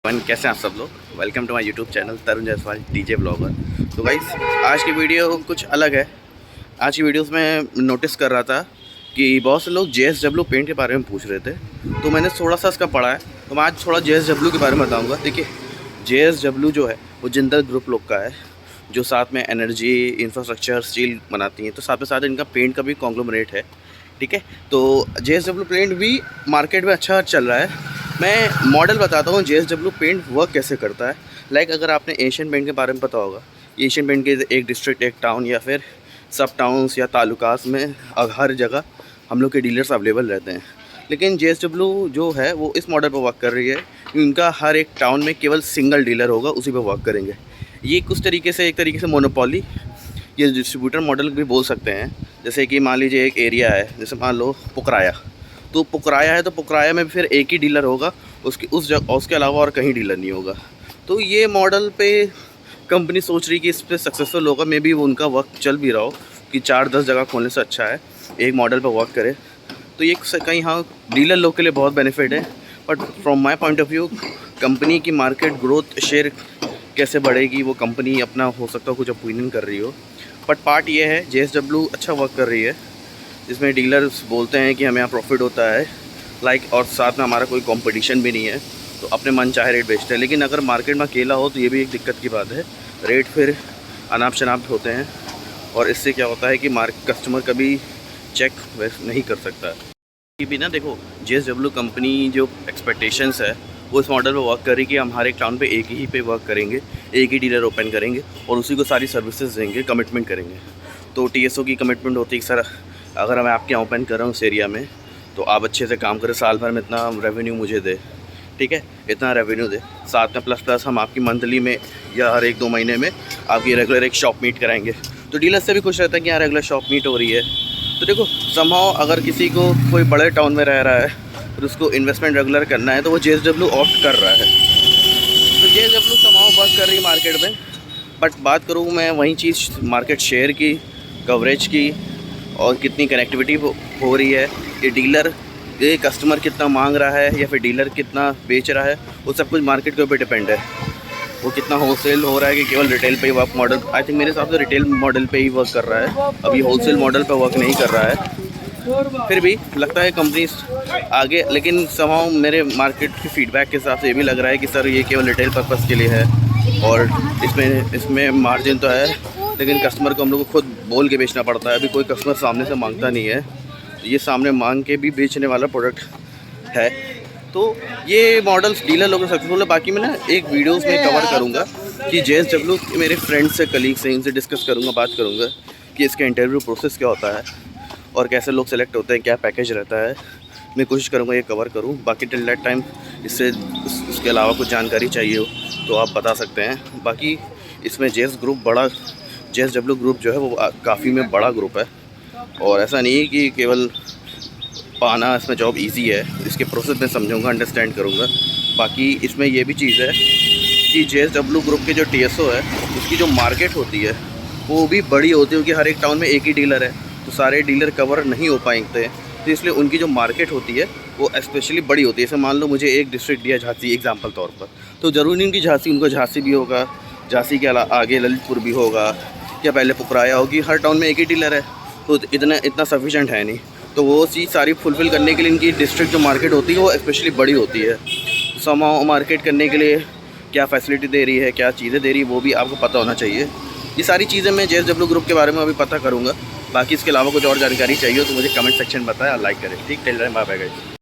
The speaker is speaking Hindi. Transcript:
कैसे हैं आप सब लोग। Welcome to my YouTube channel Tarun Jaiswal DJ blogger. तो गाइस आज की वीडियो कुछ अलग है। आज की वीडियोस में नोटिस कर रहा था कि बहुत से लोग JSW पेंट के बारे में पूछ रहे थे, तो मैंने थोड़ा सा इसका पढ़ा है। तो मैं आज थोड़ा JSW के बारे में बताऊँगा। देखिए, JSW जो है वो जिंदल ग्रुप लोग का है, जो साथ में एनर्जी, इंफ्रास्ट्रक्चर, स्टील बनाती हैं। तो साथ में साथ इनका पेंट का भी कॉन्ग्लोमरेट है, ठीक है। तो JSW पेंट भी मार्केट में अच्छा चल रहा है। मैं मॉडल बताता हूँ JSW पेंट वर्क कैसे करता है। लाइक अगर आपने एशियन पेंट के बारे में पता होगा, एशियन पेंट के एक डिस्ट्रिक्ट, एक टाउन या फिर सब टाउन्स या तालुकास में हर जगह हम लोग के डीलर्स अवेलेबल रहते हैं। लेकिन JSW जो है वो इस मॉडल पर वर्क कर रही है। इनका हर एक टाउन में केवल सिंगल डीलर होगा, उसी पर वर्क करेंगे। ये कुछ तरीके से, एक तरीके से मोनोपोली, ये डिस्ट्रीब्यूटर मॉडल भी बोल सकते हैं। जैसे कि मान लीजिए एक एरिया है, जैसे मान लो पुकराया, तो पुकराया है तो पुकराया में फिर एक ही डीलर होगा, उसके अलावा और कहीं डीलर नहीं होगा। तो ये मॉडल पे कंपनी सोच रही कि इस पर सक्सेसफुल होगा। मे बी वो उनका वर्क चल भी रहा हो कि 4-10 जगह खोलने से अच्छा है एक मॉडल पर वर्क करे। तो ये कहीं हाँ डीलर लोग के लिए बहुत बेनिफिट है। But from my point of view, company की मार्केट ग्रोथ शेयर कैसे बढ़ेगी वो कंपनी अपना हो सकता है कुछ ओपिनियन कर रही हो। बट पार्ट ये है, JSW अच्छा वर्क कर रही है, जिसमें डीलर्स बोलते हैं कि हमें यहाँ प्रॉफिट होता है लाइक, और साथ में हमारा कोई कंपटीशन भी नहीं है, तो अपने मन चाहे रेट बेचते हैं। लेकिन अगर मार्केट में अकेला हो तो ये भी एक दिक्कत की बात है, रेट फिर अनाप शनाप होते हैं, और इससे क्या होता है कि कस्टमर कभी चेक नहीं कर सकता। ये भी ना देखो, JSW कंपनी जो एक्सपेक्टेशंस है वो इस मॉडल पे वर्क करेगी कि हम हर एक टाउन पे एक ही पे वर्क करेंगे, एक ही डीलर ओपन करेंगे और उसी को सारी सर्विसेज देंगे, कमिटमेंट करेंगे। तो TSO की कमिटमेंट होती है कि सर अगर मैं आपके यहाँ ओपन कर रहा हूँ उस एरिया में, तो आप अच्छे से काम करें, साल भर में इतना रेवेन्यू मुझे दे, ठीक है, इतना रेवेन्यू दे। साथ में प्लस हम आपकी मंथली में या हर 1-2 महीने में आपकी रेगुलर एक शॉप मीट कराएंगे। तो डीलर से भी खुश रहता है कि यहाँ रेगुलर शॉप मीट हो रही है। तो देखो, समहाउ अगर किसी को कोई बड़े टाउन में रह रहा है और उसको इन्वेस्टमेंट रेगुलर करना है, तो वो JSW ऑप्ट कर रहा है। तो JSW समहाउ वर्क कर रही है मार्केट में। बट बात करूँ मैं वही चीज़ मार्केट शेयर की, कवरेज की, और कितनी कनेक्टिविटी हो रही है, ये डीलर, ये कस्टमर कितना मांग रहा है या फिर डीलर कितना बेच रहा है, वो सब कुछ मार्केट के ऊपर डिपेंड है। वो कितना होलसेल हो रहा है कि केवल रिटेल पे ही वर्क मॉडल, आई थिंक मेरे हिसाब से रिटेल मॉडल पे ही वर्क कर रहा है, अभी होलसेल मॉडल पे वर्क नहीं कर रहा है। फिर भी लगता है कंपनी आगे, लेकिन समहाउ मेरे मार्केट की फीडबैक के हिसाब से ये भी लग रहा है कि सर ये केवल रिटेल पर्पज़ के लिए है, और इसमें मार्जिन तो है, लेकिन कस्टमर को हम लोग को खुद बोल के बेचना पड़ता है। अभी कोई कस्टमर सामने से मांगता नहीं है, ये सामने मांग के भी बेचने वाला प्रोडक्ट है। तो ये मॉडल्स डीलर लोगों को सक्सेसफुल है। बाकी मैं ना एक वीडियोस में कवर करूँगा कि JSW मेरे फ्रेंड्स से, कलीग्स से, इनसे डिस्कस करूँगा, बात करूँगा कि इसका इंटरव्यू प्रोसेस क्या होता है और कैसे लोग सेलेक्ट होते हैं, क्या पैकेज रहता है। मैं कोशिश करूँगा ये कवर करूँ। बाकी टिल दैट टाइम इससे उसके अलावा कुछ जानकारी चाहिए हो तो आप बता सकते हैं। बाकी इसमें JSW ग्रुप जो है वो काफ़ी में बड़ा ग्रुप है, और ऐसा नहीं है कि केवल पाना इसमें जॉब इजी है। इसके प्रोसेस में समझूंगा, अंडरस्टैंड करूँगा। बाकी इसमें ये भी चीज़ है कि JSW ग्रुप के जो TSO है उसकी जो मार्केट होती है वो भी बड़ी होती है, क्योंकि हर एक टाउन में एक ही डीलर है, तो सारे डीलर कवर नहीं हो पाएंगे। तो इसलिए उनकी जो मार्केट होती है वो स्पेशली बड़ी होती है। जैसे मान लो मुझे एक डिस्ट्रिक्ट दिया झांसी एग्जाम्पल तौर पर, तो ज़रूरी नहीं कि झांसी, उनको झांसी भी होगा, झांसी के आगे ललितपुर भी होगा, या पहले पुकराया होगी। हर टाउन में एक ही डीलर है, तो इतना सफिशेंट है नहीं। तो वो चीज़ सारी फुलफ़िल करने के लिए इनकी डिस्ट्रिक्ट जो मार्केट होती है वो स्पेशली बड़ी होती है। समहाउ मार्केट करने के लिए क्या फैसिलिटी दे रही है, क्या चीज़ें दे रही है, वो भी आपको पता होना चाहिए। ये सारी चीज़ें मैं JSW ग्रुप के बारे में अभी पता करूँगा। बाकी इसके अलावा कुछ और जानकारी चाहिए तो मुझे कमेंट सेक्शन में बताएं और लाइक करें। ठीक, टेल रहे हैं, बाय बाय गाइस।